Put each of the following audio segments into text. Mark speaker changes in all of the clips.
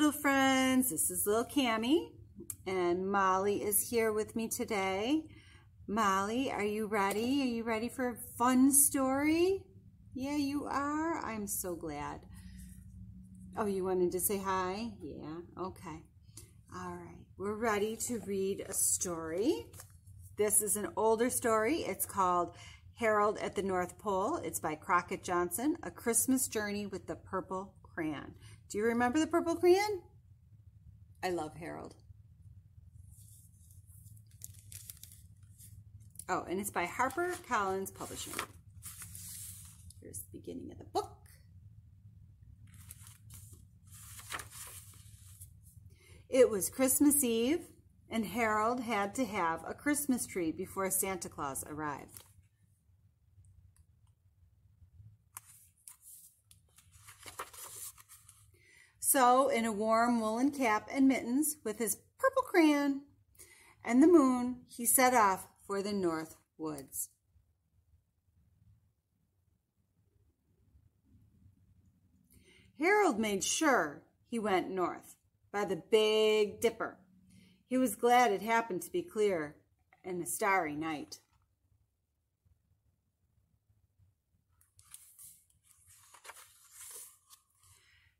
Speaker 1: little friends. This is Lil Chami, and Molly is here with me today. Molly, are you ready? Are you ready for a fun story? Yeah, you are. I'm so glad. Oh, you wanted to say hi? Yeah, okay. All right, we're ready to read a story. This is an older story. It's called Harold at the North Pole. It's by Crockett Johnson, A Christmas Journey with the Purple Crayon. Do you remember the purple crayon? I love Harold. Oh, and it's by HarperCollins Publishing. Here's the beginning of the book. It was Christmas Eve, and Harold had to have a Christmas tree before Santa Claus arrived. So, in a warm woolen cap and mittens, with his purple crayon and the moon, he set off for the North Woods. Harold made sure he went north, by the Big Dipper. He was glad it happened to be clear and a starry night.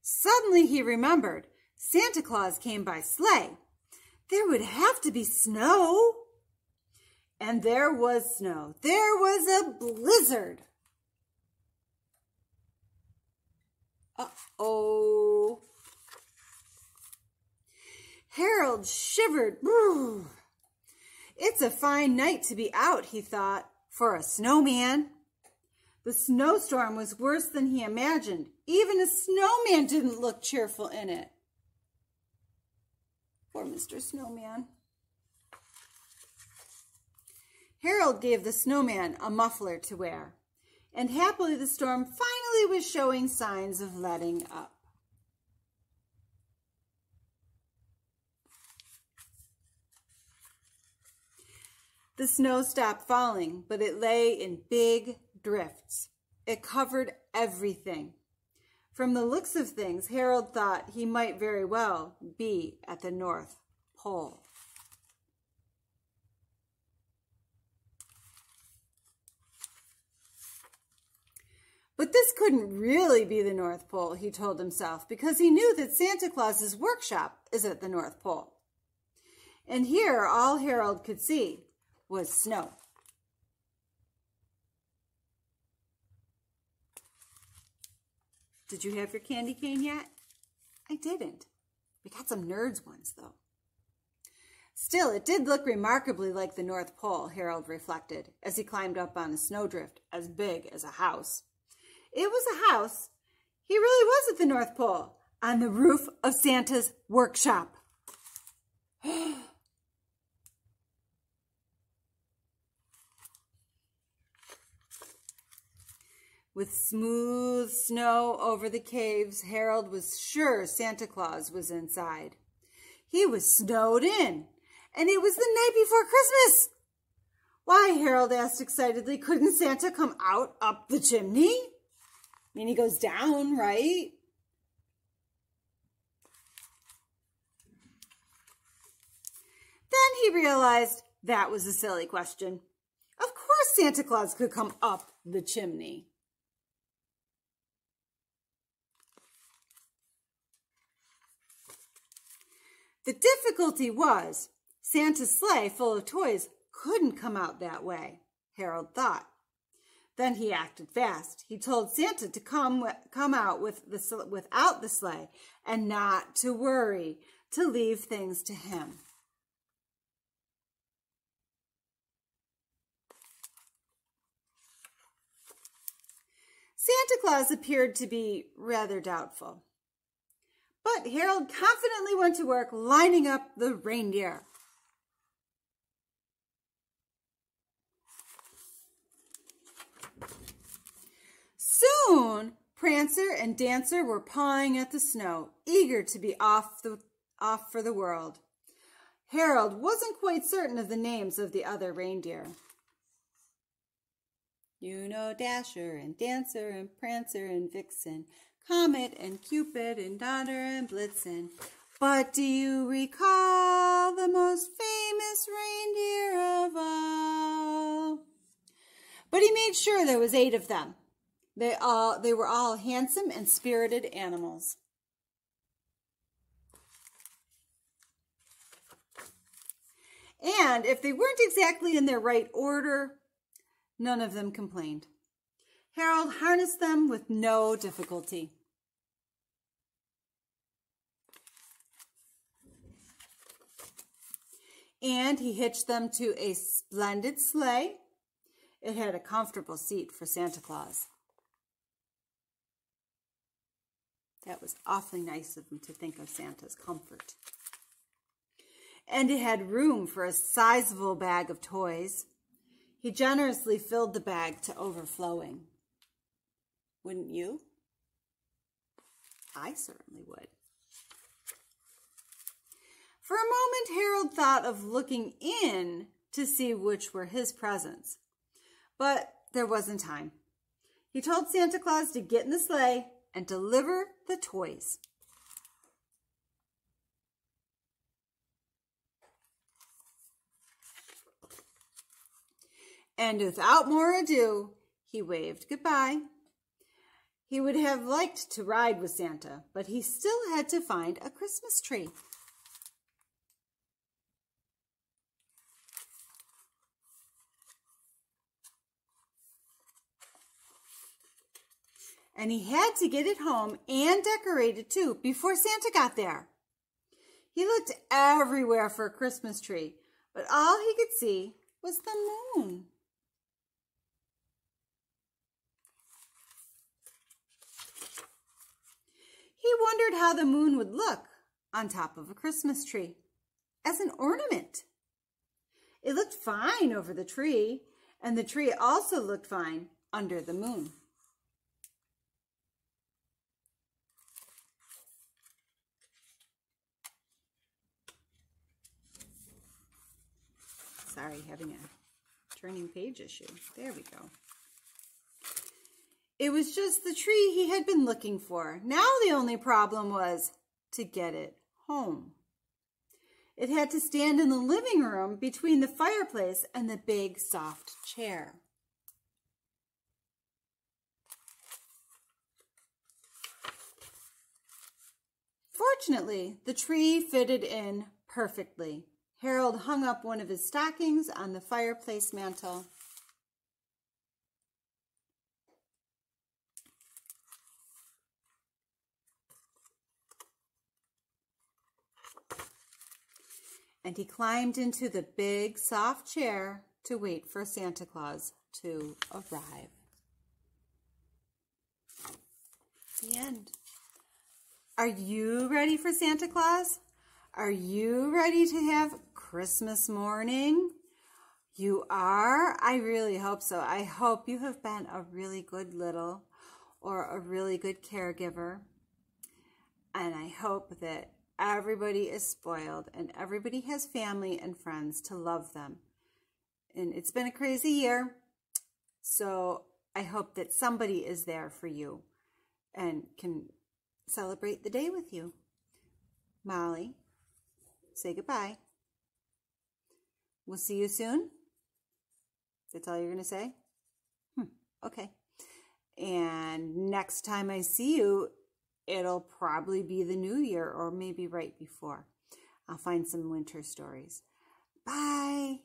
Speaker 1: Suddenly he remembered Santa Claus came by sleigh. There would have to be snow. And there was snow. There was a blizzard. Uh-oh. Harold shivered. It's a fine night to be out, he thought, for a snowman. The snowstorm was worse than he imagined. Even a snowman didn't look cheerful in it. Poor Mr. Snowman. Harold gave the snowman a muffler to wear, and happily the storm finally was showing signs of letting up. The snow stopped falling, but it lay in big drifts. It covered everything. From the looks of things, Harold thought he might very well be at the North Pole. But this couldn't really be the North Pole, he told himself, because he knew that Santa Claus's workshop is at the North Pole. And here all Harold could see was snow. Did you have your candy cane yet? I didn't. We got some Nerds ones, though. Still, it did look remarkably like the North Pole, Harold reflected, as he climbed up on a snowdrift as big as a house. It was a house. He really was at the North Pole, on the roof of Santa's workshop. With smooth snow over the caves, Harold was sure Santa Claus was inside. He was snowed in, and it was the night before Christmas. Why, Harold asked excitedly, couldn't Santa come out up the chimney? I mean, he goes down, right? Then he realized that was a silly question. Of course Santa Claus could come up the chimney. The difficulty was Santa's sleigh full of toys couldn't come out that way, Harold thought. Then he acted fast. He told Santa to come out without the sleigh and not to worry, to leave things to him. Santa Claus appeared to be rather doubtful. But Harold confidently went to work lining up the reindeer. Soon, Prancer and Dancer were pawing at the snow, eager to be off for the world. Harold wasn't quite certain of the names of the other reindeer. You know Dasher and Dancer and Prancer and Vixen, Comet and Cupid and Donner and Blitzen. But do you recall the most famous reindeer of all? But he made sure there was 8 of them. They were all handsome and spirited animals. And if they weren't exactly in their right order, none of them complained. Harold harnessed them with no difficulty. And he hitched them to a splendid sleigh. It had a comfortable seat for Santa Claus. That was awfully nice of him to think of Santa's comfort. And it had room for a sizable bag of toys. He generously filled the bag to overflowing. Wouldn't you? I certainly would. For a moment, Harold thought of looking in to see which were his presents. But there wasn't time. He told Santa Claus to get in the sleigh and deliver the toys. And without more ado, he waved goodbye. He would have liked to ride with Santa, but he still had to find a Christmas tree. And he had to get it home and decorate it too before Santa got there. He looked everywhere for a Christmas tree, but all he could see was the moon. He wondered how the moon would look on top of a Christmas tree as an ornament. It looked fine over the tree, and the tree also looked fine under the moon. Sorry, having a turning page issue. There we go. It was just the tree he had been looking for. Now the only problem was to get it home. It had to stand in the living room between the fireplace and the big soft chair. Fortunately, the tree fitted in perfectly. Harold hung up one of his stockings on the fireplace mantel. And he climbed into the big soft chair to wait for Santa Claus to arrive. The end. Are you ready for Santa Claus? Are you ready to have Christmas morning? You are? I really hope so. I hope you have been a really good little or a really good caregiver. And I hope that everybody is spoiled and everybody has family and friends to love them. And it's been a crazy year, so I hope that somebody is there for you and can celebrate the day with you. Molly, say goodbye. We'll see you soon. That's all you're going to say? Okay. And next time I see you, it'll probably be the new year or maybe right before. I'll find some winter stories. Bye.